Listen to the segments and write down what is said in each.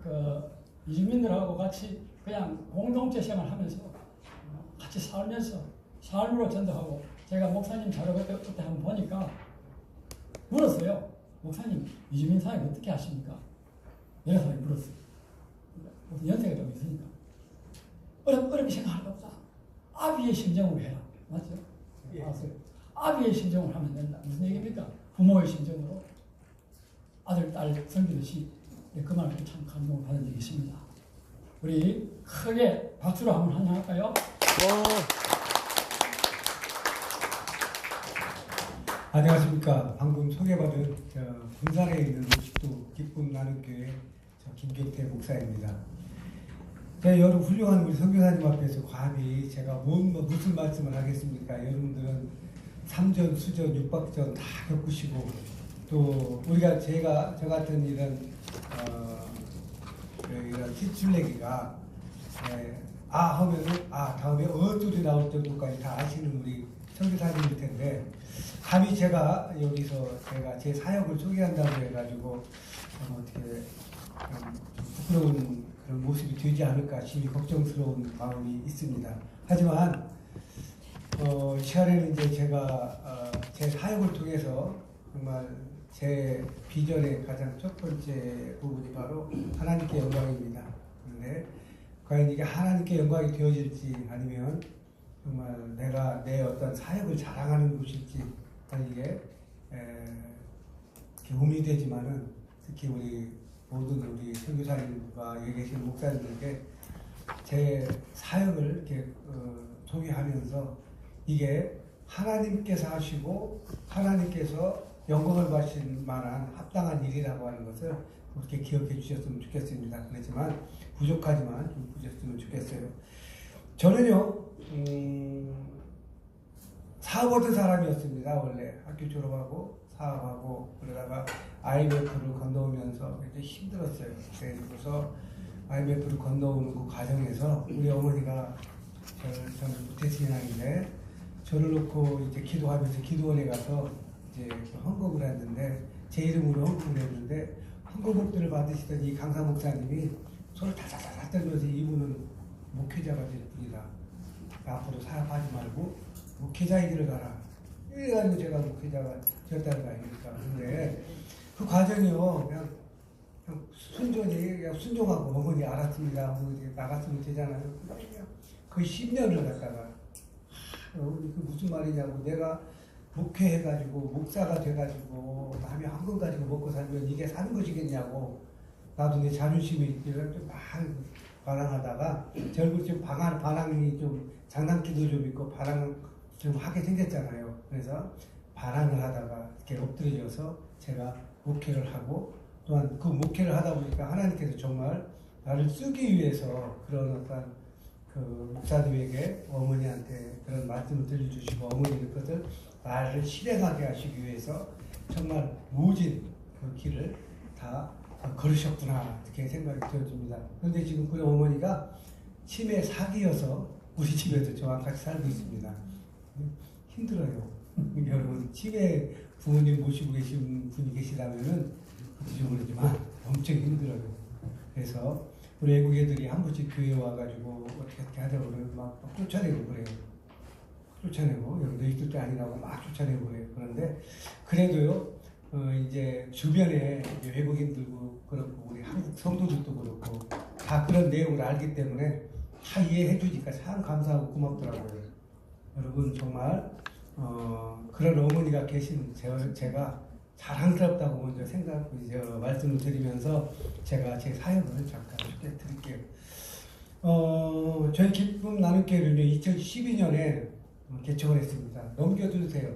그 이주민들하고 같이 그냥 공동체 생활하면서 같이 살면서 삶으로 전도하고 제가 목사님 자료 그때 한번 보니까 물었어요. 목사님 이주민 사역 어떻게 하십니까? 여러 사람이 물었어요. 무슨 연세가 좀 있으니까 어렵게 생각할 거 없다. 아비의 심정으로 해라. 맞죠? 예. 알았어요. 아비의 심정으로 하면 된다. 무슨 얘기입니까? 부모의 심정으로 아들, 딸 섬기듯이 그 말을 참 감동을 받은 적이 있습니다. 우리 크게 박수로 한번 환영할까요? 안녕하십니까. 방금 소개받은 군산에 있는 50도 기쁨 나눔교회 김경태 목사입니다. 여러분 훌륭한 우리 선교사님 앞에서 감히 제가 무슨 말씀을 하겠습니까? 여러분들은 삼전, 수전, 육박전 다 겪으시고 또 우리가 저 같은 이런 뒷줄내기가 하면은 다음에 어뚜리 나올 정도까지 다 아시는 우리 선교사님일 텐데 감히 제가 여기서 제 사역을 소개한다고 해가지고 어떻게 부끄러운 그런 모습이 되지 않을까 심히 걱정스러운 마음이 있습니다. 하지만 이 시간에는 이제 제가 제 사역을 통해서 정말 제 비전의 가장 첫 번째 부분이 바로 하나님께 영광입니다. 그런데 과연 이게 하나님께 영광이 되어질지 아니면 정말 내가 내 어떤 사역을 자랑하는 곳일지 이게 고민이 되지만은 특히 우리 모든 우리 선교사님과 여기 계신 목사님들께 제 사역을 이렇게 소개하면서 이게 하나님께서 하시고 하나님께서 영광을 받으실 만한 합당한 일이라고 하는 것을 그렇게 기억해 주셨으면 좋겠습니다. 그렇지만 부족하지만 좀 보셨으면 좋겠어요. 저는요 사업하던 사람이었습니다. 원래 학교 졸업하고 사업하고 그러다가 IMF를 건너오면서 굉장히 힘들었어요. 그래서 IMF를 건너오는 그 과정에서 우리 어머니가 저는 무태신앙인데 저를 놓고 이제 기도하면서 기도원에 가서 이제 헌금을 했는데 제 이름으로 헌금을 했는데 헌금복들을 받으시던 이 강사 목사님이 손을 다다다다 떨면서 이분은 목회자가 될 분이다. 앞으로 사업하지 말고 목회자의 길을 가라. 이래가지고 제가 목회자가 되었다는 거 아닙니까? 근데 그 과정이요, 그냥 순종하고 어머니 알았습니다. 어머니 나갔으면 되잖아요. 그냥 거의 10년을 갔다가 그 무슨 말이냐고 내가 목회해가지고 목사가 돼가지고 남이 한번 가지고 먹고 살면 이게 사는 것이겠냐고 나도 내 자존심이 있길래 좀 막 반항하다가 결국 좀 반항이 좀 장난기도 좀 있고 반항 좀 하게 생겼잖아요. 그래서 반항을 하다가 이렇게 엎드려져서 제가 목회를 하고 또한 그 목회를 하다 보니까 하나님께서 정말 나를 쓰기 위해서 그런 어떤 그 목사님에게 어머니한테 그런 말씀을 들려주시고 어머니는 그것을 나를 실행하게 하시기 위해서 정말 모진 그 길을 다 걸으셨구나 이렇게 생각이 되어집니다. 그런데 지금 그 어머니가 치매 사기여서 우리 집에서 저와 같이 살고 있습니다. 힘들어요. 여러분 치매 부모님 모시고 계신 분이 계시다면은 그런지 모르지만 엄청 힘들어요. 그래서 우리 외국 애들이 한 번씩 교회에 와가지고 어떻게 하자고 그러면 막 쫓아내고 그래요. 쫓아내고 여기 너희들 때 아니라고 막 쫓아내고 그래요. 그런데 그래도요 이제 주변에 이제 외국인들도 그렇고 우리 한국 성도들도 그렇고 다 그런 내용을 알기 때문에 다 이해해 주니까 참 감사하고 고맙더라고요. 여러분 정말 그런 어머니가 계신 제가 자랑스럽다고 먼저 말씀을 드리면서 제가 제 사연을 잠깐 소개해 드릴게요. 저희 기쁨 나눔교회를 2012년에 개척을 했습니다. 넘겨주세요.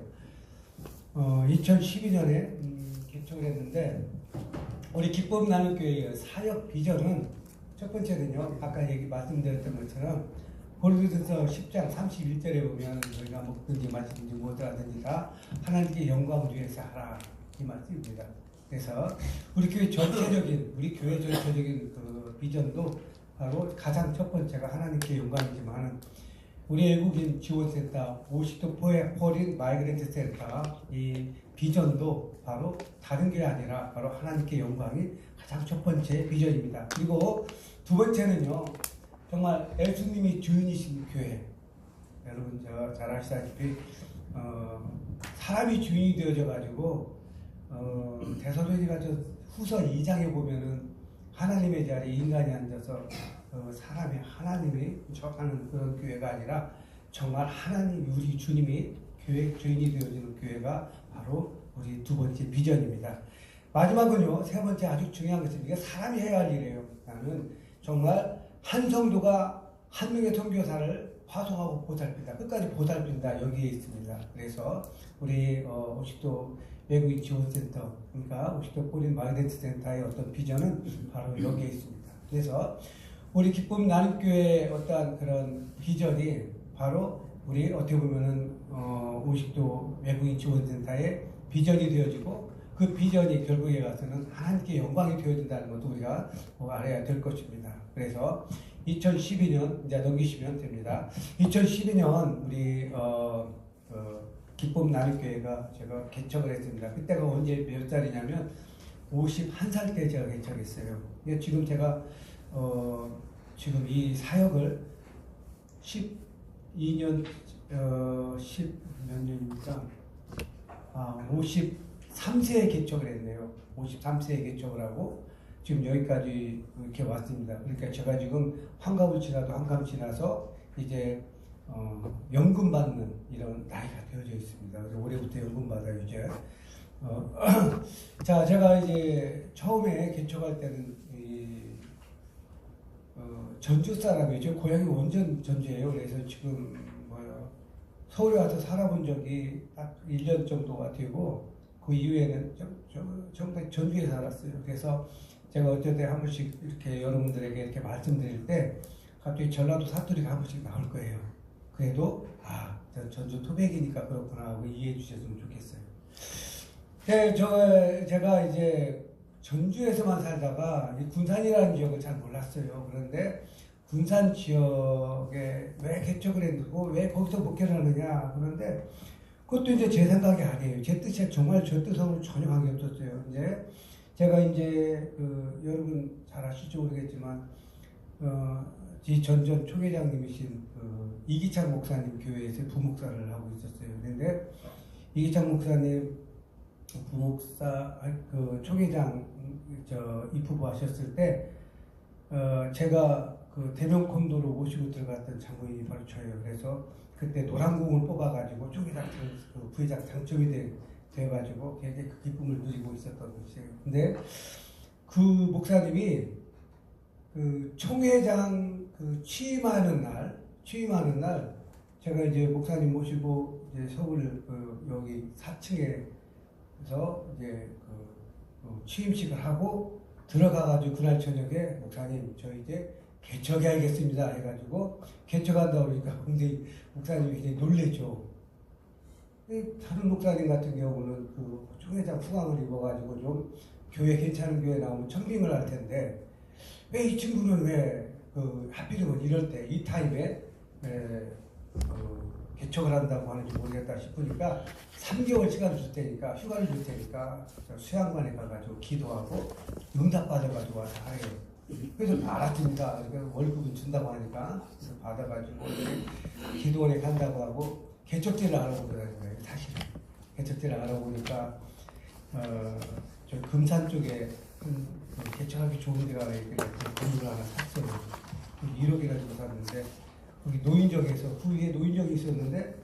2012년에 개척을 했는데 우리 기쁨 나눔교회의 사역 비전은 첫 번째는요. 아까 말씀드렸던 것처럼 고린도전서 10장 31절에 보면 저희가 먹든지 마시든지 무엇을 하든지 다 하나님께 영광을 위해서 하라 이 말씀입니다. 그래서 우리 교회 전체적인 그 비전도 바로 가장 첫 번째가 하나님께 영광이지만 우리 외국인 지원센터 50도 포린 마이그랜트 센터 이 비전도 바로 다른 게 아니라 바로 하나님께 영광이 가장 첫 번째 비전입니다. 그리고 두 번째는요, 정말 예수님이 주인이신 교회. 여러분 잘 아시다시피 사람이 주인이 되어져 가지고 데살로니가 후서 2장에 보면은 하나님의 자리에 인간이 앉아서 사람이 하나님이 척하는 그런 교회가 아니라 정말 하나님 우리 주님이 교회 주인이 되어지는 교회가 바로 우리 두 번째 비전입니다. 마지막은요, 세 번째 아주 중요한 것은 이게 사람이 해야 할 일이에요. 나는 정말 한 성도가 한 명의 선교사를 화송하고 보살핀다. 끝까지 보살핀다. 여기에 있습니다. 그래서 우리 50도 외국인 지원센터, 그러니까 50도 꼬린 마이던트 센터의 어떤 비전은 바로 여기에 있습니다. 그래서 우리 기쁨 나눔교회의 어떤 그런 비전이 바로 우리 어떻게 보면은 50도 외국인 지원센터의 비전이 되어지고 그 비전이 결국에 가서는 하나님께 영광이 되어진다는 것도 우리가 알아야 될 것입니다. 그래서 2012년 이제 넘기시면 됩니다. 2012년 우리 기쁨 나눔교회가 제가 개척을 했습니다. 그때가 언제 몇 살이냐면 51살 때 제가 개척했어요. 지금 제가 지금 이 사역을 12년 10 몇 년입니까? 53세에 개척을 했네요. 53세에 개척을 하고 지금 여기까지 이렇게 왔습니다. 그러니까 제가 지금 환갑을 지나도 한갑 지나서 이제 연금 받는 이런 나이가 되어져 있습니다. 그래서 올해부터 연금 받아요 이제. 자, 제가 이제 처음에 개척할 때는 전주 사람이에요. 제 고향이 원전 전주예요. 그래서 지금 서울에 와서 살아본 적이 딱 1년 정도가 되고 그 이후에는 전부 전주에 살았어요. 그래서 제가 어쩔 때 한 번씩 이렇게 여러분들에게 이렇게 말씀드릴 때 갑자기 전라도 사투리가 한 번씩 나올 거예요. 그래도 전주 토백이니까 그렇구나 하고 이해해 주셨으면 좋겠어요. 제가 이제 전주에서만 살다가 이 군산이라는 지역을 잘 몰랐어요. 그런데 군산 지역에 왜 개척을 했고 왜 거기서 목회를 하느냐. 그런데 그것도 이제 제 생각이 아니에요. 제 뜻이 정말 제 뜻하고는 전혀 관계없었어요. 이제 제가 이제 여러분 잘 아실지 모르겠지만 이 전전 초계장님이신 이기창 목사님 교회에서 부목사를 하고 있었어요. 그런데 이기창 목사님 부목사 초계장 입후보 하셨을 때 제가 그 대명 콘도로 모시고 들어갔던 장로님이 바로 저예요. 그래서 그때 노란공을 뽑아가지고 초계장 부회장 당첨이 돼가지고 굉장히 그 기쁨을 누리고 있었던 것이에요. 근데 그 목사님이 그 총회장 취임하는 날 제가 이제 목사님 모시고 이제 서울 여기 4층에서 이제 취임식을 하고 들어가가지고 그날 저녁에 목사님 저 이제 개척해야겠습니다 해가지고 개척한다고 그러니까 굉장히 목사님이 굉장히 놀랬죠. 다른 목사님 같은 경우는 그 총회장 후광을 입어가지고 좀 교회 괜찮은 교회 나오면 청빙을 할 텐데 왜 이 친구는 왜 하필이면 이럴 때 이 타임에 개척을 한다고 하는지 모르겠다 싶으니까 3개월 시간 줄 테니까 휴가를 줄 테니까 수양관에 가가지고 기도하고 응답 받아가지고 와서 하래요. 그래서 알았습니다. 월급은 준다고 하니까 그래서 받아가지고 기도원에 간다고 하고 개척지를 알아보더라고요. 사실 개척지를 알아보니까 저 금산 쪽에 개척하기 좋은 데가 있길래 건물을 하나 샀어요. 1억이 가지고 샀는데 거기 노인정에서 후위에 노인정이 있었는데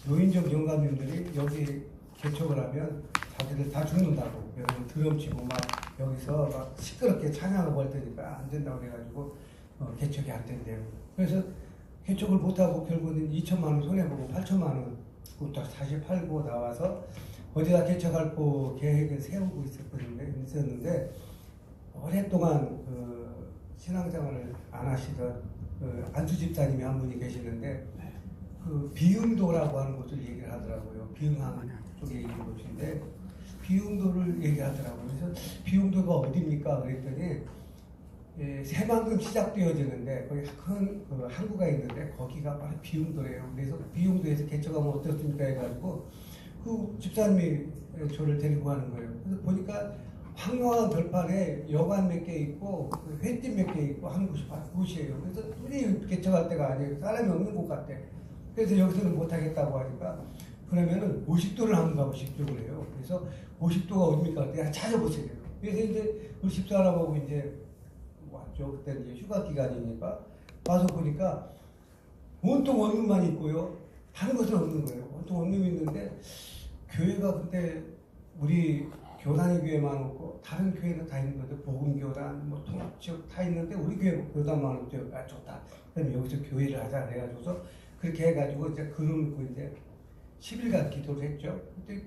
노인정 영감님들이 여기 개척을 하면 자기들 다 죽는다고 여러분 드럼 치고 막 여기서 막 시끄럽게 찬양하고 할 테니까 안 된다고 그래가지고 개척이 안 된대요. 그래서 개척을 못하고 결국은 2천만 원 손해보고 8천만 원 부터 다시 팔고 나와서 어디다 개척할 거 계획을 세우고 있었는데 오랫동안 신앙생활을 안 하시던 안수 집사님이 한 분이 계시는데 그 비흥도라고 하는 곳을 얘기를 하더라고요. 비흥항 쪽에 있는 곳인데 비흥도를 얘기하더라고요. 그래서 비흥도가 어디입니까? 그랬더니 새만금 시작되어지는데 거기 큰 항구가 있는데 거기가 바로 비흥도래요. 그래서 비흥도에서 개척하면 어떻습니까? 해가지고 그 집사님이 저를 데리고 가는 거예요. 그래서 보니까 황량한 들판에 여관 몇 개 있고 횟집 몇 개 있고 하는 곳이에요. 그래서 둘이 개척할 때가 아니에요. 사람이 없는 곳 같대. 그래서 여기서는 못하겠다고 하니까 그러면은 50도를 한번 가보십시오 그래요. 그래서 50도가 어딥니까? 내가 찾아보세요. 그래서 이제 우리 집사람하고 이제 왔죠. 그때 이제 휴가 기간이니까 와서 보니까 온통 원룸만 있고요. 다른 것은 없는 거예요. 온통 원룸이 있는데 교회가 그때 우리 교단의 교회만 없고 다른 교회는 다 있는 거죠. 복음교단, 뭐 통합지역 다 있는데 우리 교회 교단만 없죠. 아 좋다. 그럼 여기서 교회를 하자 그래가지고서 그렇게 해가지고 이제 그놓고 이제 10일간 기도를 했죠. 그때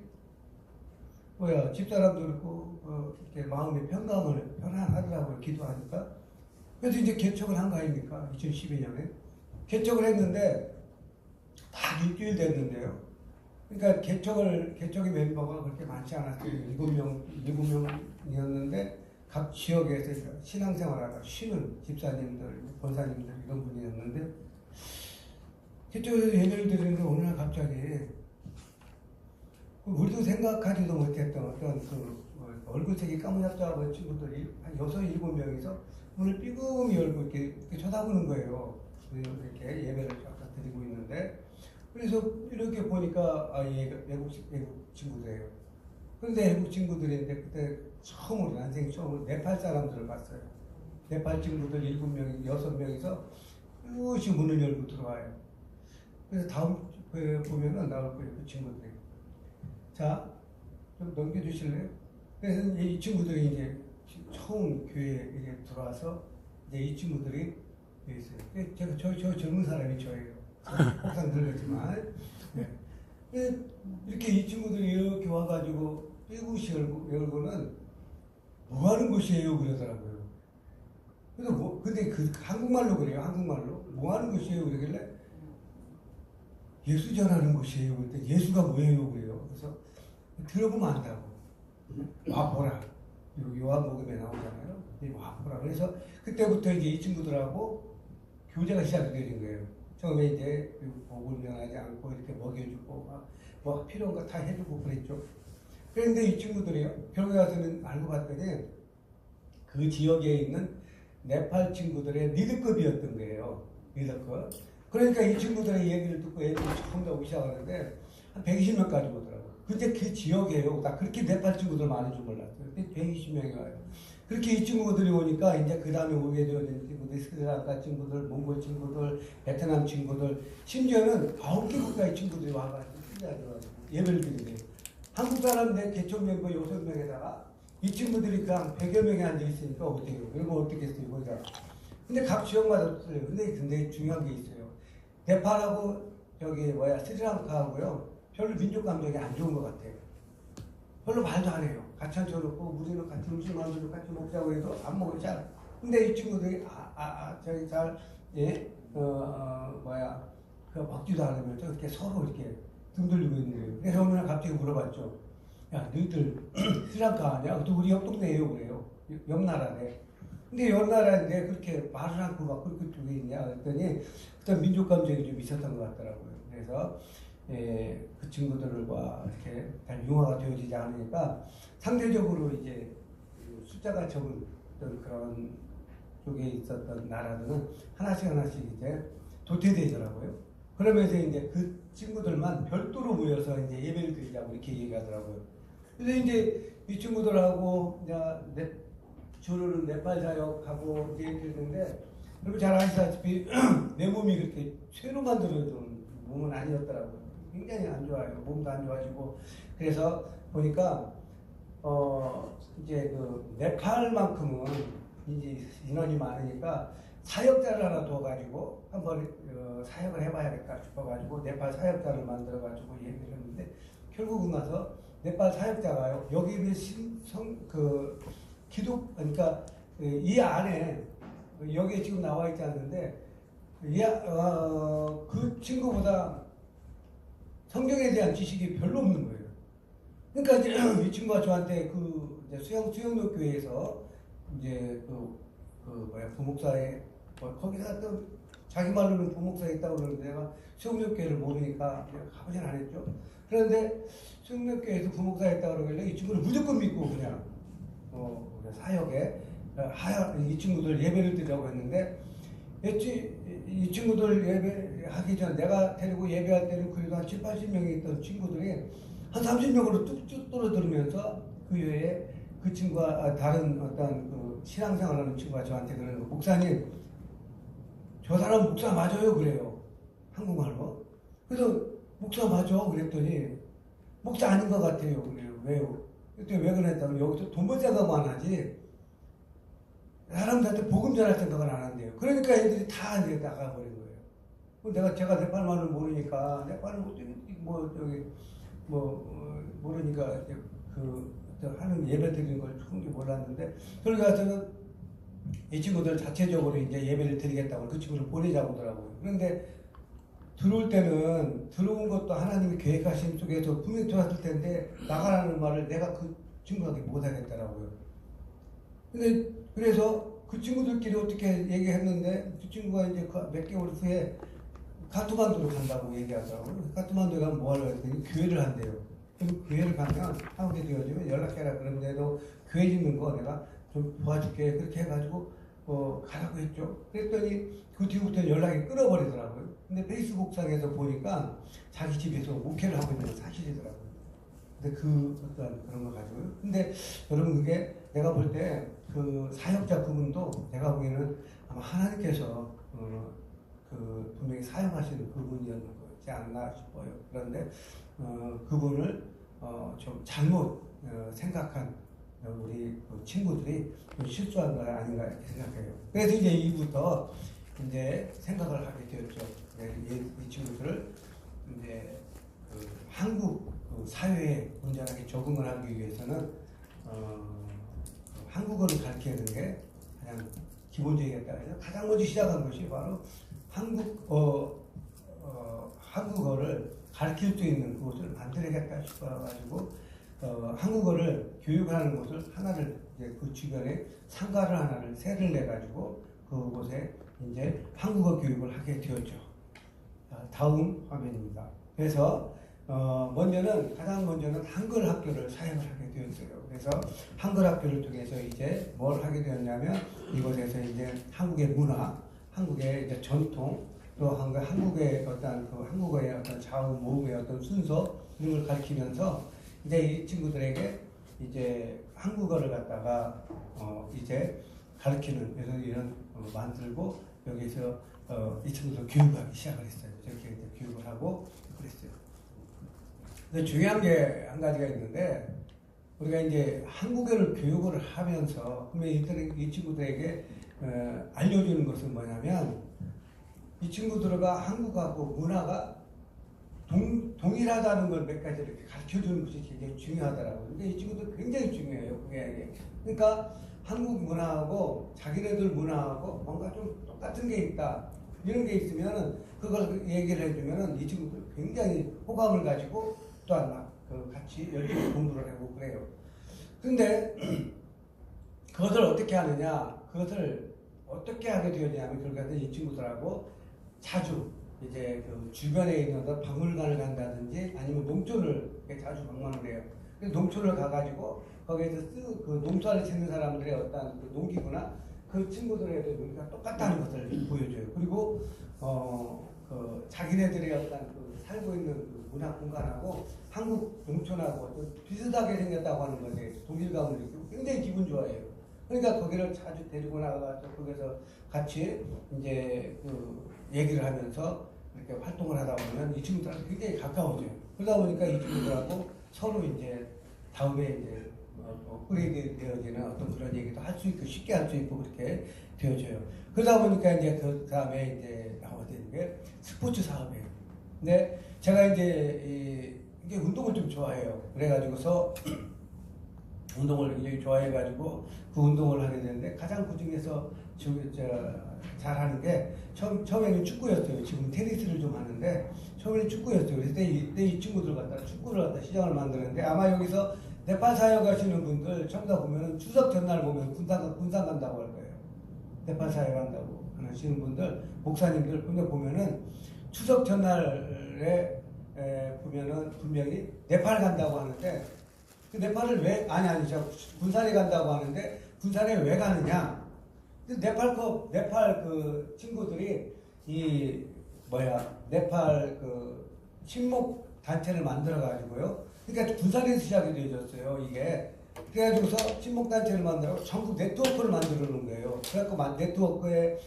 집사람도 그렇고 이렇게 마음의 편안하더라고요. 기도하니까. 그래서 이제 개척을 한 거 아닙니까? 2012년에 개척을 했는데 딱 일주일 됐는데요. 그러니까 개척의 멤버가 그렇게 많지 않았어요. 7명이었는데 각 지역에서 신앙생활하다 쉬는 집사님들, 권사님들 이런 분이었는데 개척에서 예배를 드리는데 어느 날 갑자기 우리도 생각하지도 못했던 어떤 얼굴색이 까무잡잡한 친구들이 한 6, 7명이서 문을 삐금이 열고 이렇게 쳐다보는 거예요. 이렇게 예배를 쫙 드리고 있는데 그래서 이렇게 보니까 외국 친구들이에요. 그런데 외국 친구들인데 그때 난생 처음으로 네팔 사람들을 봤어요. 네팔 친구들 7명, 6명이서 쭉 문을 열고 들어와요. 그래서 다음 보면은 나올 거예요. 그 친구들이. 자, 좀 넘겨주실래요? 그래서 이 친구들이 이제 처음 교회에 이제 들어와서 이제 이 친구들이 여기 있어요. 제가 저 젊은 사람이 저예요. 항상 늙었지만. 네. 이렇게 이 친구들이 이렇게 와가지고 일구씩 열고는 뭐 하는 곳이에요? 그러더라고요. 그래서 근데 한국말로 그래요. 한국말로. 뭐 하는 곳이에요? 그러길래 예수 전하는 곳이에요. 그때 예수가 뭐예요? 그래요. 그래서 들어보면 안다고. 와보라. 요한복음에 나오잖아요. 와보라. 그래서 그때부터 이제 이 친구들하고 교제가 시작이 되는 거예요. 처음에 이제 복을 면하지 않고 이렇게 먹여주고 뭐 필요한 거 다 해주고 그랬죠. 그런데 이 친구들이요. 결국에 가서는 알고 봤더니 그 지역에 있는 네팔 친구들의 리더급이었던 거예요. 리더급. 그러니까 이 친구들의 얘기를 듣고 애들이 처음 다 오기 시작하는데 한 120명까지 오더라고요. 근데 그 지역이에요. 나 그렇게 네팔 친구들 많은 줄 몰랐어요. 120명이 와요. 그렇게 이 친구들이 오니까 이제 그 다음에 오게 되는 친구들, 스리랑카 친구들, 몽골 친구들, 베트남 친구들, 심지어는 9개 국가의 친구들이 와가지고 예배를 드리네요. 한국 사람 내 개척 멤버 6명에다가 이 친구들이 그냥 100여 명이 앉아있으니까 어때요? 그러면 어떻겠어요? 거기다. 근데 각 지역마다 틀려요. 근데 중요한 게 있어요. 네팔하고 스리랑카하고요. 별로 민족 감정이 안 좋은 것 같아요. 별로 말도 안 해요. 같이 앉혀놓고 우리는 같이 음식 만들고 같이 먹자고 해도 안 먹어요. 잘. 근데 이 친구들이 저기 잘 먹지도 않으면 이렇게 서로 이렇게 등 돌리고 있는 거예요. 그래서 어느 날 갑자기 물어봤죠. 야, 너희들 스리랑카 아니야? 또 우리 옆 동네에요. 그래요. 옆 나라네. 근데 옆 나라인데 그렇게 말을 않고 막 그렇게 쪽에 있냐? 그랬더니 그때 민족 감정이 좀 있었던 것 같더라고요. 그래서 그 친구들과 이렇게 잘 융화가 되어지지 않으니까 상대적으로 이제 숫자가 적은 그런 쪽에 있었던 나라들은 하나씩 이제 도태되더라고요. 그러면서 이제 그 친구들만 별도로 모여서 이제 예배를 드리자고 이렇게 얘기하더라고요. 그래서 이제 이 친구들하고 주로는 네팔 사역하고 이제 드리는데 여러분 잘 아시다시피 내 몸이 그렇게 쇠로 만들어준 몸은 아니었더라고요. 굉장히 안 좋아요. 몸도 안 좋아지고. 그래서 보니까, 이제 네팔만큼은 이제 인원이 많으니까 사역자를 하나 둬가지고 한번 사역을 해봐야겠다 싶어가지고 네팔 사역자를 만들어가지고 얘기를 했는데 결국은 가서 네팔 사역자가요. 여기 있는 그러니까 이 안에 여기에 지금 나와 있지 않는데 그 친구보다 성경에 대한 지식이 별로 없는 거예요. 그러니까 이제 이 친구가 저한테 수영로 교회에서 이제 부목사에 거기서 또 자기 말로는 부목사에 있다고 그러는데 내가 수영로 교회를 모르니까 가보진 않았죠. 그런데 승려교회에서 부목사 했다 그러길래 이 친구를 무조건 믿고 그냥 사역에 이 친구들 예배를 드리라고 했는데 이 친구들 예배하기 전 내가 데리고 예배할 때는 그래도 한 7, 80명이 있던 친구들이 한 30명으로 뚝뚝 떨어들면서 그 외에 그 친구와 다른 어떤 그 신앙생활하는 친구가 저한테 그러는 거, 목사님 저 사람 목사 맞아요 그래요, 한국말로. 그래서 목사 맞아 그랬더니 목사 아닌 것 같아요 그래요. 왜요? 그때 왜 그랬다면 여기서 돈 벌 생각만 하지 사람들한테 복음 전할 생각은 안 한대요. 그러니까 애들이 다 이제 나가버린 거예요. 제가 네팔말을 모르니까 네팔을 모르니까 하는 예배 드리는 걸 충분히 몰랐는데, 그러니까 저는 이 친구들 자체적으로 이제 예배를 드리겠다고 그 친구를 보내자고 하더라고요. 그런데 들어온 것도 하나님이 계획하신 속에서 분명히 들어왔을 텐데 나가라는 말을 내가 그 친구한테 못 하겠더라고요. 근데 그래서 그 친구들끼리 어떻게 얘기했는데 그 친구가 이제 몇 개월 후에 카트만두로 간다고 얘기하더라고요. 카트만두에 가면 뭐 하려고 했더니 교회를 한대요. 그럼 교회를 가면 한국에 되어지면 연락해라. 그런데도 교회 짓는 거 내가 좀 도와줄게. 그렇게 해가지고 가라고 했죠. 그랬더니 그 뒤부터 연락이 끊어버리더라고요. 근데 페이스북상에서 보니까 자기 집에서 목회를 하고 있는 건 사실이더라고요. 근데 어떤 그런 거 가지고요. 근데 여러분 그게 내가 볼 때 그 사역자 그분도 제가 보기에는 아마 하나님께서 분명히 사용하시는 그분이었는 거지 않나 싶어요. 그런데 그분을 좀 잘못 생각한 우리 친구들이 좀 실수한 거 아닌가 이렇게 생각해요. 그래서 이제 이부터 이제 생각을 하게 되었죠. 이 친구들을 이제 한국 사회에 온전하게 적응을 하기 위해서는 한국어를 가르치는 게 가장 기본적이겠다. 그래서 가장 먼저 시작한 것이 바로 한국어를 가르칠 수 있는 그곳을 만들어야겠다 싶어가지고 한국어를 교육하는 곳을 하나를 이제 그 주변에 상가를 하나를 세를 내 가지고 그곳에 이제 한국어 교육을 하게 되었죠. 다음 화면입니다. 그래서 가장 먼저는 한글 학교를 사용을 하게 되었어요. 그래서 한글 학교를 통해서 이제 뭘 하게 되었냐면 이곳에서 이제 한국의 문화, 한국의 이제 전통, 또 한국의 한국어의 어떤 자음, 모음의 어떤 순서 이런 걸 가르치면서 이제 이 친구들에게 이제 한국어를 갖다가 이제 가르치는 이런 만들고 여기서 이 친구들 교육하기 시작을 했어요. 저렇게 이제 교육을 하고 그랬어요. 근데 중요한 게 한 가지가 있는데 우리가 이제 한국어를 교육을 하면서 그러면 이 친구들에게 알려주는 것은 뭐냐면 이 친구들과 한국하고 문화가 동일하다는 걸 몇 가지 이렇게 가르쳐 주는 것이 굉장히 중요하더라고요. 근데 이 친구들 굉장히 중요해요. 그게. 그러니까 한국 문화하고 자기네들 문화하고 뭔가 좀 똑같은 게 있다. 이런 게 있으면은 그걸 얘기를 해주면은 이 친구들 굉장히 호감을 가지고 또한 같이 열심히 공부를 하고 그래요. 근데 그것을 어떻게 하느냐? 그것을 어떻게 하게 되었냐면 결국에는 이 친구들하고 자주 이제 그 주변에 있는 박물관을 간다든지 아니면 농촌을 자주 방문을 해요. 그래서 농촌을 가가지고 거기에서 그 농사를 짓는 사람들의 어떤 그 농기구나 그 친구들의 농기가 똑같다는 것을 보여줘요. 그리고 그 자기네들의 어떤 그 살고 있는 그 문화 공간하고 한국 농촌하고 좀 비슷하게 생겼다고 하는 것에 동질감을 느끼고 굉장히 기분 좋아해요. 그러니까 거기를 자주 데리고 나가서 거기서 같이 이제 그 얘기를 하면서 이렇게 활동을 하다 보면 이 친구들하고 굉장히 가까워져요. 그러다 보니까 이 친구들하고 서로 이제 다음에 이제 업그레이드 되어지는 어떤 그런 얘기도 할 수 있고 쉽게 할 수 있고 그렇게 되어져요. 그러다 보니까 이제 그 다음에 이제 나오게 되는 게 스포츠 사업이에요. 근데 제가 이제 이게 운동을 좀 좋아해요. 그래가지고서 운동을 굉장히 좋아해가지고 그 운동을 하게 되는데 가장 그 중에서 잘하는 게 처음에는 축구였어요. 지금 테니스를 좀 하는데 처음에는 축구였어요. 그래서 이때 이 친구들 갖다 축구를 갖다 시장을 만드는데 아마 여기서 네팔 사역 하시는 분들 전부 다 보면은 추석 전날 보면 군산 간다고 할 거예요. 네팔 사역 한다고 하시는 분들 목사님들 근데 보면은 추석 전날에 보면은 분명히 네팔 간다고 하는데 그 네팔을 왜 아니 저 군산에 간다고 하는데 군산에 왜 가느냐? 네팔 그 친구들이 이 네팔 그 친목 단체를 만들어 가지고요. 그러니까 군산에서 시작이 되어졌어요. 이게 그래가지고서 친목 단체를 만들고 전국 네트워크를 만들어 놓은 거예요. 그래갖고 네트워크에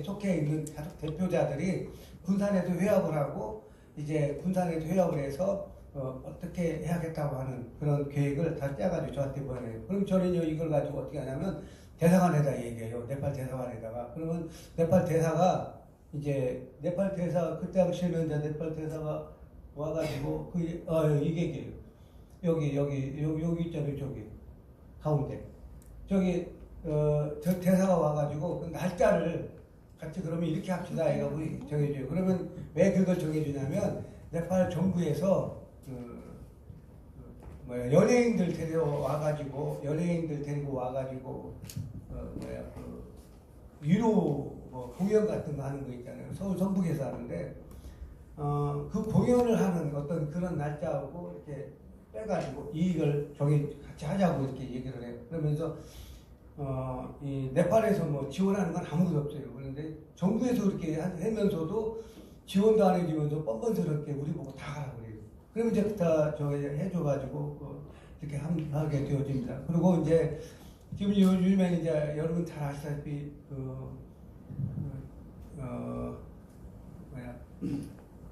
속해 있는 대표자들이 군산에서 회합을 하고 이제 군산에서 회합을 해서 어떻게 해야겠다고 하는 그런 계획을 다 짜가지고 저한테 보내요. 그럼 저는 이걸 가지고 어떻게 하냐면 대사관에다 얘기해요. 네팔 대사관에다가. 그러면 네팔 대사가 이제 네팔 대사 그때 당시에는 이제 네팔 대사가 와가지고 이게 여기 있잖아요. 저기 가운데 저기 저 대사가 와가지고 그 날짜를 같이 그러면 이렇게 합시다. 이거 우리 정해줘요. 그러면 왜 그걸 정해주냐면 네팔 정부에서 연예인들 데리고 와가지고 유료 공연 같은 거 하는 거 있잖아요. 서울 전북에서 하는데 그 공연을 하는 어떤 그런 날짜하고 이렇게 빼가지고 이익을 같이 하자고 이렇게 얘기를 해요. 그러면서 이 네팔에서 뭐 지원하는 건 아무도 없어요. 그런데 정부에서 그렇게 하면서도 지원도 안 해주면서 뻔뻔스럽게 우리 보고 다 가라고 그래요. 그러면 이제 다 해줘가지고 이렇게 하게 되어집니다. 그리고 이제 지금 요즘에 이제 여러분 잘 아시다시피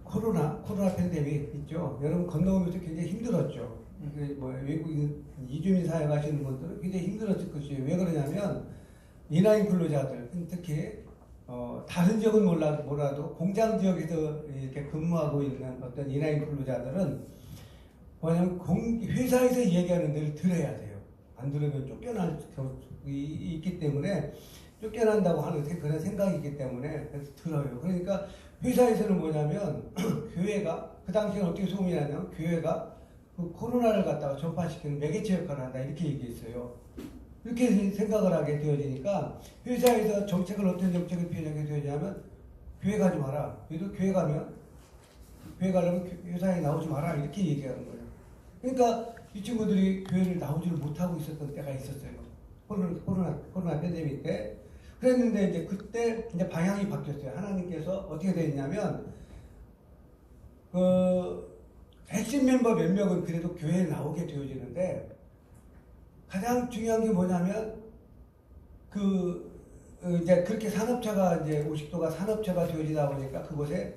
코로나 팬데믹 있죠. 여러분 건너오면서 굉장히 힘들었죠. 외국인 이주민 사회 가시는 분들은 굉장히 힘들었을 것이에요. 왜 그러냐면 인하인 근로자들 특히 다른 지역은 몰라도 공장 지역에서 이렇게 근무하고 있는 어떤 인하인 근로자들은 뭐냐면 회사에서 얘기하는 데를 들어야 돼요. 안 들으면 쫓겨날 경우가 있기 때문에 쫓겨난다고 하는 그런 생각이 있기 때문에 들어요. 그러니까 회사에서는 뭐냐면 교회가 그 당시에는 어떻게 소문이 나냐면 교회가 그 코로나를 갖다가 전파시키는 매개체 역할을 한다 이렇게 얘기했어요. 이렇게 생각을 하게 되어지니까 회사에서 정책을 어떤 정책을 표현하게 되어지냐면 교회 가지 마라. 그래도 교회 가려면 회사에 나오지 마라 이렇게 얘기하는 거예요. 그러니까 이 친구들이 교회를 나오지를 못하고 있었던 때가 있었어요. 코로나 팬데믹 때. 그랬는데 이제 그때 이제 방향이 바뀌었어요. 하나님께서 어떻게 되었냐면 핵심 멤버 몇 명은 그래도 교회에 나오게 되어지는데 가장 중요한 게 뭐냐면 이제 그렇게 산업체가 이제 50도가 산업체가 되어지다 보니까 그곳에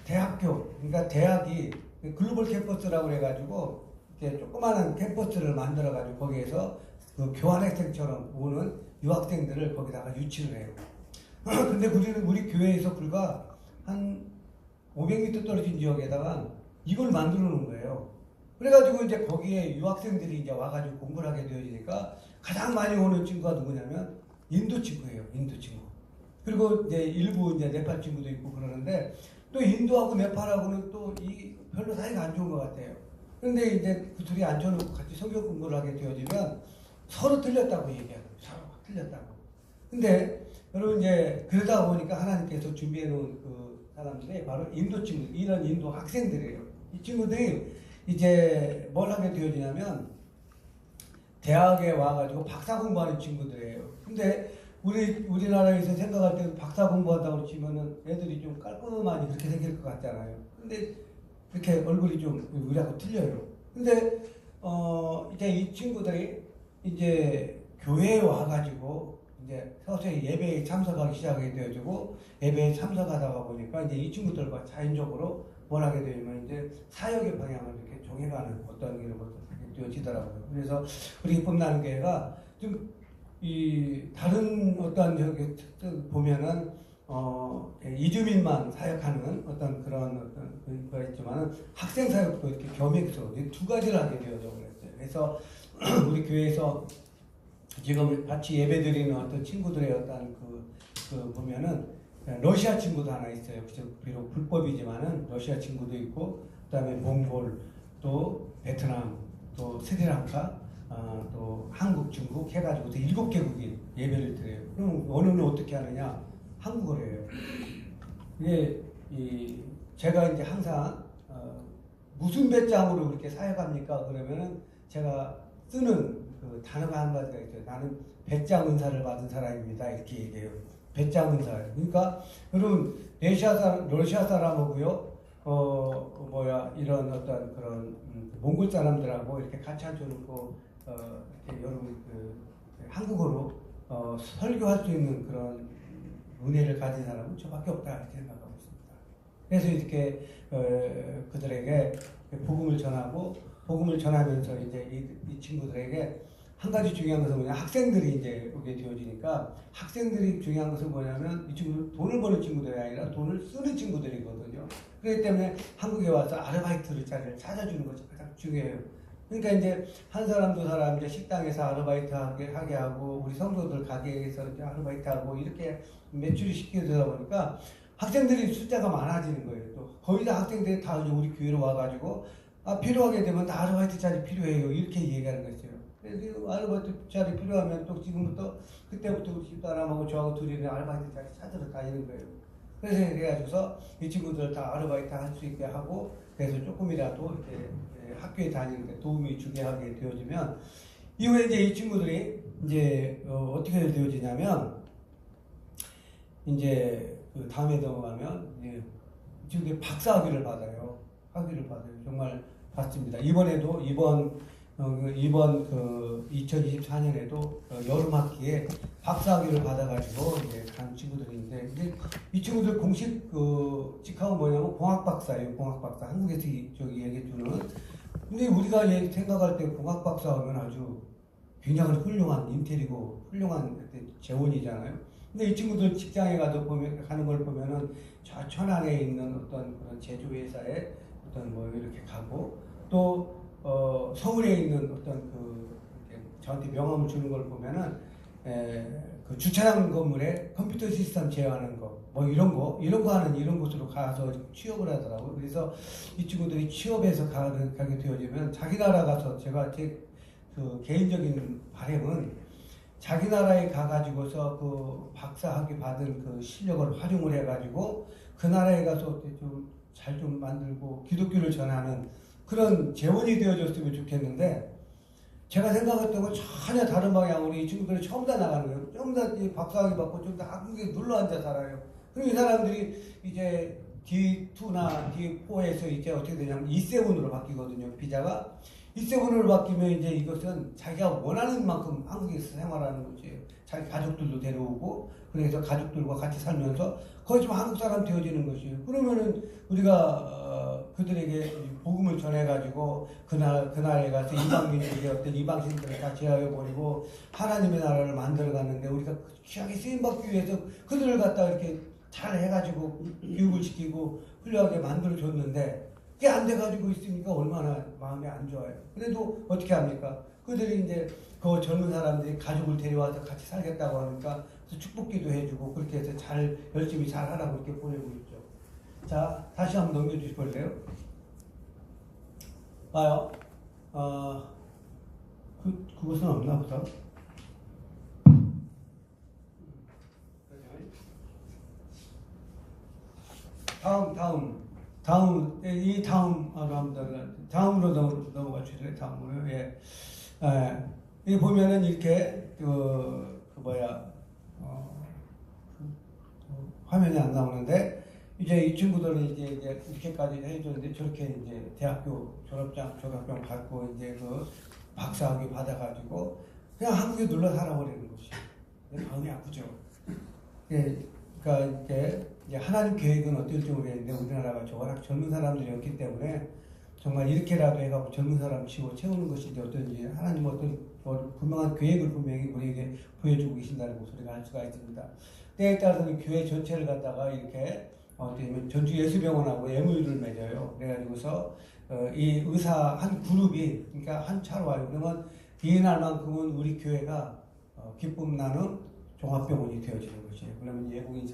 대학교 그러니까 대학이 글로벌 캠퍼스라고 해가지고 이렇게 조그마한 캠퍼스를 만들어가지고 거기에서 그 교환학생처럼 오는 유학생들을 거기다가 유치를 해요. 근데 우리 교회에서 불과 한 500m 떨어진 지역에다가 이걸 만들어 놓은 거예요. 그래가지고 이제 거기에 유학생들이 이제 와가지고 공부를 하게 되어지니까 가장 많이 오는 친구가 누구냐면 인도 친구예요. 인도 친구. 그리고 이제 일부 이제 네팔 친구도 있고 그러는데 또 인도하고 네팔하고는 또 별로 사이가 안 좋은 것 같아요. 그런데 이제 그 둘이 앉혀놓고 같이 성경 공부를 하게 되어지면 서로 틀렸다고 얘기하는 거예요. 서로 틀렸다고. 근데 여러분 이제 그러다 보니까 하나님께서 준비해 놓은 그 사람들이 바로 인도 친구, 이런 인도 학생들이에요. 이 친구들이 이제 뭘 하게 되어지냐면 대학에 와가지고 박사 공부하는 친구들이에요. 근데 우리나라에서 생각할 때 박사 공부한다고 치면은 애들이 좀 깔끔하니 그렇게 생길 것 같잖아요. 근데 이렇게 얼굴이 좀 우리하고 틀려요. 근데 이제 이 친구들이 이제 교회에 와가지고 이제 서서히 예배에 참석하기 시작하게 되어지고 예배에 참석하다가 보니까 이제 이 친구들과 자연적으로 뭘 하게 되면 이제 사역의 방향을 이렇게 정해가는 어떤 이런 것도 되어지더라고요. 그래서 우리 봄나는 교회가 좀 다른 어떤 저기 보면은 이주민만 사역하는 어떤 그런 어떤 거가 있지만은 학생 사역도 이렇게 겸해서 두 가지를 하게 되어져 그랬어요. 그래서 우리 교회에서 지금 같이 예배드리는 어떤 친구들의 어떤 그 보면은 러시아 친구도 하나 있어요. 비록 불법이지만은 러시아 친구도 있고, 그다음에 몽골, 또 베트남, 또 스리랑카, 또 한국, 중국 해가지고 7개국이 예배를 드려요. 그럼 어느는 어떻게 하느냐? 한국어로 해요. 이게 제가 이제 항상 무슨 배짱으로 그렇게 사역합니까? 그러면은 제가 쓰는 그 단어가 한 가지가 있어요. 나는 배짱 은사를 받은 사람입니다. 이렇게 얘기해요. 배짱 은사. 그러니까 여러분 러시아 사람하고요. 이런 어떤 그런 몽골 사람들하고 이렇게 같이 앉혀놓고 이렇게 여러분 한국어로 설교할 수 있는 그런 은혜를 가진 사람은 저밖에 없다 이렇게 생각하고 있습니다. 그래서 이렇게 그들에게 복음을 전하고 복음을 전하면서 이제 이 친구들에게 한 가지 중요한 것은 뭐냐, 학생들이 이제 오게 되어지니까 학생들이 중요한 것은 뭐냐면 이 친구들 돈을 버는 친구들이 아니라 돈을 쓰는 친구들이거든요. 그렇기 때문에 한국에 와서 아르바이트를 자리를 찾아주는 것이 가장 중요해요. 그러니까 이제 한 사람 두 사람 이제 식당에서 아르바이트 하게 하고 우리 성도들 가게에서 이제 아르바이트 하고 이렇게 매출이 쉽게 되다 보니까 학생들이 숫자가 많아지는 거예요. 또 거의 다 학생들이 다 우리 교회로 와가지고 필요하게 되면 다 아르바이트 자리 필요해요. 이렇게 얘기하는 거죠. 그래서 아르바이트 자리 필요하면 또 지금부터 그때부터 우리 집사람하고 저하고 둘이 아르바이트 자리 찾으러 다니는 거예요. 그래서 그래가지고서 이 친구들 다 아르바이트 할 수 있게 하고 그래서 조금이라도 이렇게 학교에 다니는데 도움이 주게 하게 되어지면 이후에 이제 이 친구들이 이제 어떻게 되어지냐면 이제 그 다음에 넘어가면 이제 지금 박사학위를 받아요. 학위를 받아요. 정말 받습니다. 이번에도 이번 그 2024년에도 여름 학기에 박사학위를 받아가지고 이제 간 친구들인데 이제 이 친구들 공식 그 직함은 뭐냐면 공학 박사예요. 공학 박사. 한국에서 저기 얘기해주는. 근데 우리가 생각할 때 공학 박사 하면 아주 굉장히 훌륭한 인텔이고 훌륭한 재원이잖아요. 근데 이 친구들 직장에 가는 걸 보면은 저 천안에 있는 어떤 그런 제조회사에 어떤 뭐 이렇게 가고 또 서울에 있는 어떤 저한테 명함을 주는 걸 보면은 그 주차장 건물에 컴퓨터 시스템 제어하는 거 뭐 이런 거 하는 이런 곳으로 가서 취업을 하더라고요. 그래서 이 친구들이 취업해서 가게 되어지면 자기 나라 가서 제가 제 그 개인적인 바람은 자기 나라에 가가지고서 그 박사학위 받은 그 실력을 활용을 해가지고 그 나라에 가서 좀 잘 좀 만들고 기독교를 전하는 그런 재원이 되어줬으면 좋겠는데 제가 생각했던 건 전혀 다른 방향으로 이 친구들이 처음 다 나가는 거예요. 전부 다 박사학위 받고 좀 다 한국에 눌러 앉아 살아요. 그럼 이 사람들이 이제 D2나 D4에서 이제 어떻게 되냐면 E7으로 바뀌거든요. 비자가. E7으로 바뀌면 이제 이것은 자기가 원하는 만큼 한국에서 생활하는 거지. 자기 가족들도 데려오고 그래서 가족들과 같이 살면서 거의 좀 한국 사람 되어지는 것이에요. 그러면은 우리가 그들에게 복음을 전해가지고 그 나라에 가서 이방인들이 어떤 이방신들을 다 제하여버리고 하나님의 나라를 만들어가는데 우리가 귀하게 쓰임받기 위해서 그들을 갖다 이렇게 잘 해가지고 교육을 시키고 훌륭하게 만들어줬는데 그게 안 돼가지고 있으니까 얼마나 마음이 안 좋아요. 그래도 어떻게 합니까? 그들이 이제 그 젊은 사람들이 가족을 데려와서 같이 살겠다고 하니까 축복기도 해주고 그렇게 해서 열심히 잘 하라고 이렇게 보내고 있죠. 자, 다시 한번 넘겨주실래요? 봐요. 그것은 없나 보다. 다음으로 넘어가 주세요. 다음으로. 예. 여기 보면은 이렇게 화면이 안 나오는데 이제 이 친구들은 이제 이렇게까지 해줬는데 저렇게 이제 대학교 졸업장 받고 이제 그 박사학위 받아가지고 그냥 한국에 눌러 살아버리는 것이 마음이 아프죠. 예. 그러니까 이제 하나님 계획은 어떨지 모르겠는데 우리나라가 워낙 젊은 사람들이 없기 때문에 정말 이렇게라도 해가지고 젊은 사람 채우는 것이 어떤지 하나님 어떤 분명한 계획을 분명히 우리에게 보여주고 계신다는 것을 우리가 알 수가 있습니다. 때에 따라서는 교회 전체를 갖다가 이렇게 전주 예수병원하고 MOU를 맺어요. 그래가지고서 이 의사 한 그룹이 그러니까 한 차로 와요. 그러면 이날만큼은 우리 교회가 기쁨 나눔 종합병원이 되어지는 것이에요. 그러면 외국인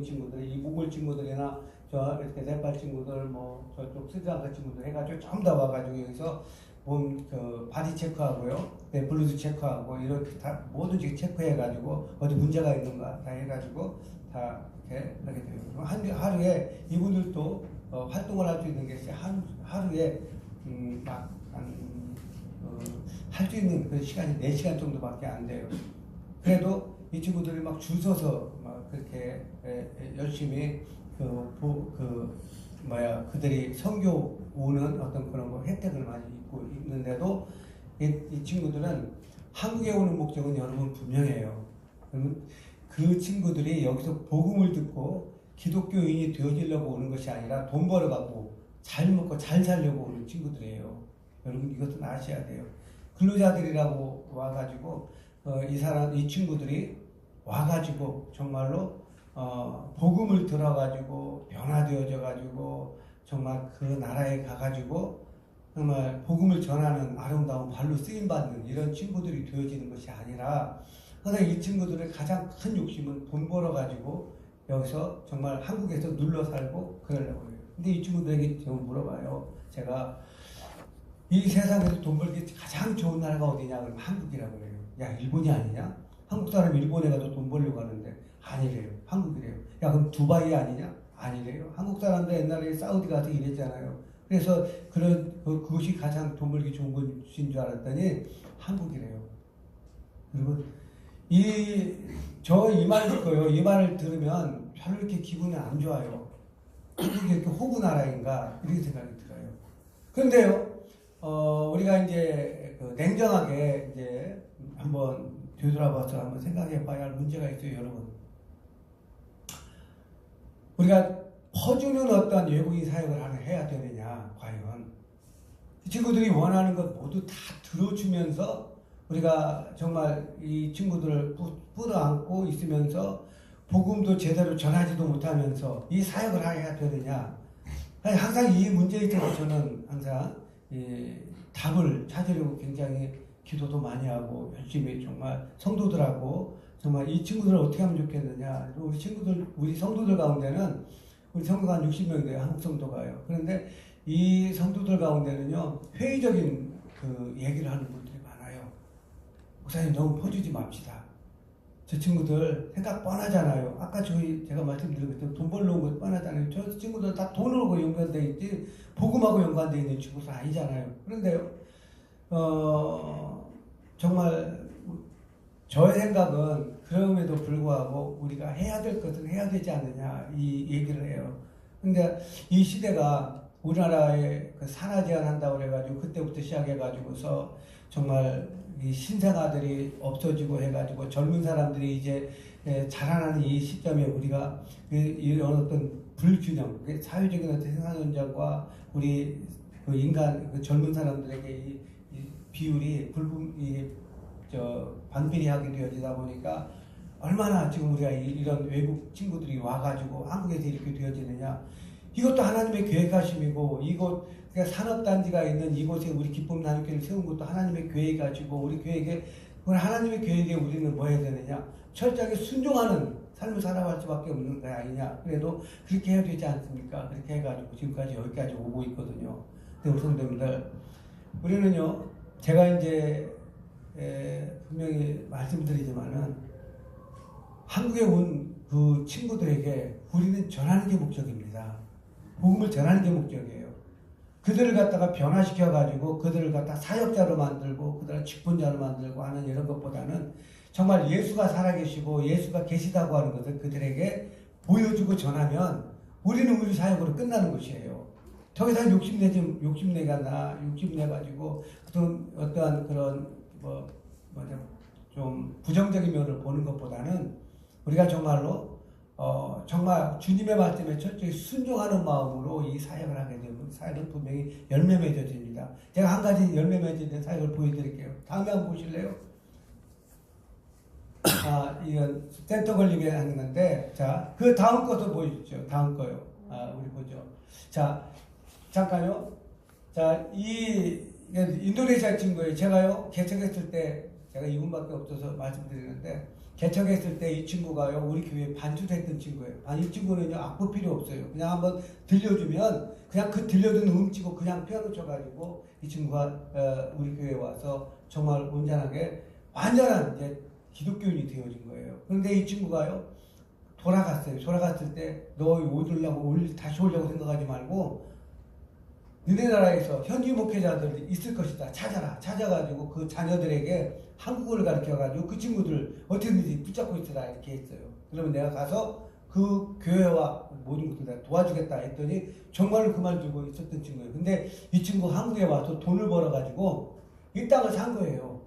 친구들, 이 몽골 친구들이나 저 이렇게 네팔 친구들, 뭐 저쪽 스리랑카 친구들 해가지고 전부 다 와가지고 여기서 몸 바디 체크하고요, 블루드 체크하고 이렇게 다 뭐든지 체크해가지고 어디 문제가 있는가 다 해가지고 다 이렇게 하게 돼요. 하루에 이분들도 활동을 할 수 있는 게 하루에 할 수 있는 그 시간이 4시간 정도밖에 안 돼요. 그래도 이 친구들이 막 줄 서서 막 그렇게 열심히 그들이 선교 오는 어떤 그런 거 혜택을 많이 입고 있는데도 이 친구들은 한국에 오는 목적은 여러분 분명해요. 그러면 그 친구들이 여기서 복음을 듣고 기독교인이 되어지려고 오는 것이 아니라 돈 벌어갖고 잘 먹고 잘 살려고 오는 친구들이에요. 여러분 이것은 아셔야 돼요. 근로자들이라고 와가지고 이 친구들이 와가지고 정말로 복음을 들어가지고 변화되어져가지고 정말 그 나라에 가가지고 정말 복음을 전하는 아름다운 발로 쓰임받는 이런 친구들이 되어지는 것이 아니라 항상 이 친구들의 가장 큰 욕심은 돈 벌어가지고 여기서 정말 한국에서 눌러 살고 그러려고 해요. 근데 이 친구들에게 제가 물어봐요. 제가 이 세상에서 돈 벌기 가장 좋은 나라가 어디냐 그러면 한국이라고 해요. 야 일본이 아니냐? 한국 사람 일본에 가도 돈 벌려고 하는데 아니래요. 한국이래요. 야 그럼 두바이 아니냐? 아니래요. 한국 사람들 옛날에 사우디 가서 일했잖아요. 그래서 그것이 가장 돈 벌기 좋은 것인 줄 알았더니 한국이래요. 그리고 이 말 듣고요. 이 말을 들으면 별로 이렇게 기분이 안 좋아요. 한국이 이렇게 호구 나라인가 이렇게 생각이 들어요. 그런데요, 우리가 이제 냉정하게 이제 한번 되돌아봐서 한번 생각해봐야 할 문제가 있어요, 여러분. 우리가 퍼주는 어떤 외국인 사역을 해야 되느냐, 과연. 이 친구들이 원하는 것 모두 다 들어주면서 우리가 정말 이 친구들을 끌어안고 있으면서 복음도 제대로 전하지도 못하면서 이 사역을 해야 되느냐. 항상 이 문제에 있어서 저는 항상 답을 찾으려고 굉장히 기도도 많이 하고 열심히 정말 성도들하고 정말 이 친구들을 어떻게 하면 좋겠느냐. 우리 성도들 가운데는 우리 성도가 한 60명 돼요. 한국 성도가요. 그런데 이 성도들 가운데는요, 회의적인 그 얘기를 하는 분들이 많아요. 목사님 너무 퍼주지 맙시다. 저 친구들 생각 뻔하잖아요. 아까 제가 말씀드린 것처럼 돈 벌러 온 것 뻔하잖아요. 저 친구들 다 돈으로 연관되어 있지 복음하고 연관되어 있는 친구들 아니잖아요. 그런데요, 정말 저의 생각은 그럼에도 불구하고 우리가 해야 될 것은 해야 되지 않느냐 이 얘기를 해요. 근데 이 시대가 우리나라에 그 산하 제한한다고 그래가지고 그때부터 시작해가지고서 정말 이 신생아들이 없어지고 해가지고 젊은 사람들이 이제 자라나는 이 시점에 우리가 이런 어떤 불균형, 사회적인 어떤 생산 현장과 우리 그 인간 그 젊은 사람들에게 이 비율이 반비례하게 되어지다 보니까 얼마나 지금 우리가 이런 외국 친구들이 와가지고 한국에서 이렇게 되어지느냐. 이것도 하나님의 계획하심이고 이곳 그러니까 산업단지가 있는 이곳에 우리 기쁨 나눔교회를 세운 것도 하나님의 계획가지고 우리 하나님의 계획에 우리는 뭐 해야 되느냐. 철저하게 순종하는 삶을 살아갈 수밖에 없는 거 아니냐. 그래도 그렇게 해야 되지 않습니까? 그렇게 해가지고 지금까지 여기까지 오고 있거든요. 근데 우리 성도님들 우리는요. 제가 이제 분명히 말씀드리지만은 한국에 온 그 친구들에게 우리는 전하는 게 목적입니다. 복음을 전하는 게 목적이에요. 그들을 갖다가 변화시켜가지고 그들을 갖다 사역자로 만들고 그들을 직분자로 만들고 하는 이런 것보다는 정말 예수가 살아계시고 예수가 계시다고 하는 것을 그들에게 보여주고 전하면 우리는 우리 사역으로 끝나는 것이에요. 더 이상 욕심내가지고 어떠한 그런 좀 부정적인 면을 보는 것보다는 우리가 정말로 정말 주님의 말씀에 철저히 순종하는 마음으로 이 사역을 하게 되면 사역은 분명히 열매 맺어집니다. 제가 한 가지 열매 맺어진 사역을 보여드릴게요. 다음에 한번 보실래요? 이건 센터 걸리게 하는 건데, 자, 그 다음 것도 보여주죠. 다음 거요. 우리 보죠. 자, 잠깐요. 자, 인도네시아 친구예요. 제가요, 개척했을 때, 제가 이분밖에 없어서 말씀드리는데, 개척했을 때 이 친구가요, 우리 교회에 반주를 했던 친구예요. 이 친구는요, 악보 필요 없어요. 그냥 한번 들려주면, 그냥 그 들려준 치고 그냥 피아노 쳐가지고, 이 친구가, 우리 교회에 와서 정말 온전하게, 완전한 이제 기독교인이 되어진 거예요. 그런데 이 친구가요, 돌아갔어요. 돌아갔을 때 너 다시 오려고 생각하지 말고 너네 나라에서 현지 목회자들이 있을 것이다. 찾아라. 찾아가지고 그 자녀들에게 한국어를 가르쳐가지고 그 친구들 어떻게든지 붙잡고 있으라 이렇게 했어요. 그러면 내가 가서 그 교회와 모든 것들 다 도와주겠다 했더니 정말로 그만두고 있었던 친구예요. 근데 이 친구 한국에 와서 돈을 벌어가지고 이 땅을 산 거예요.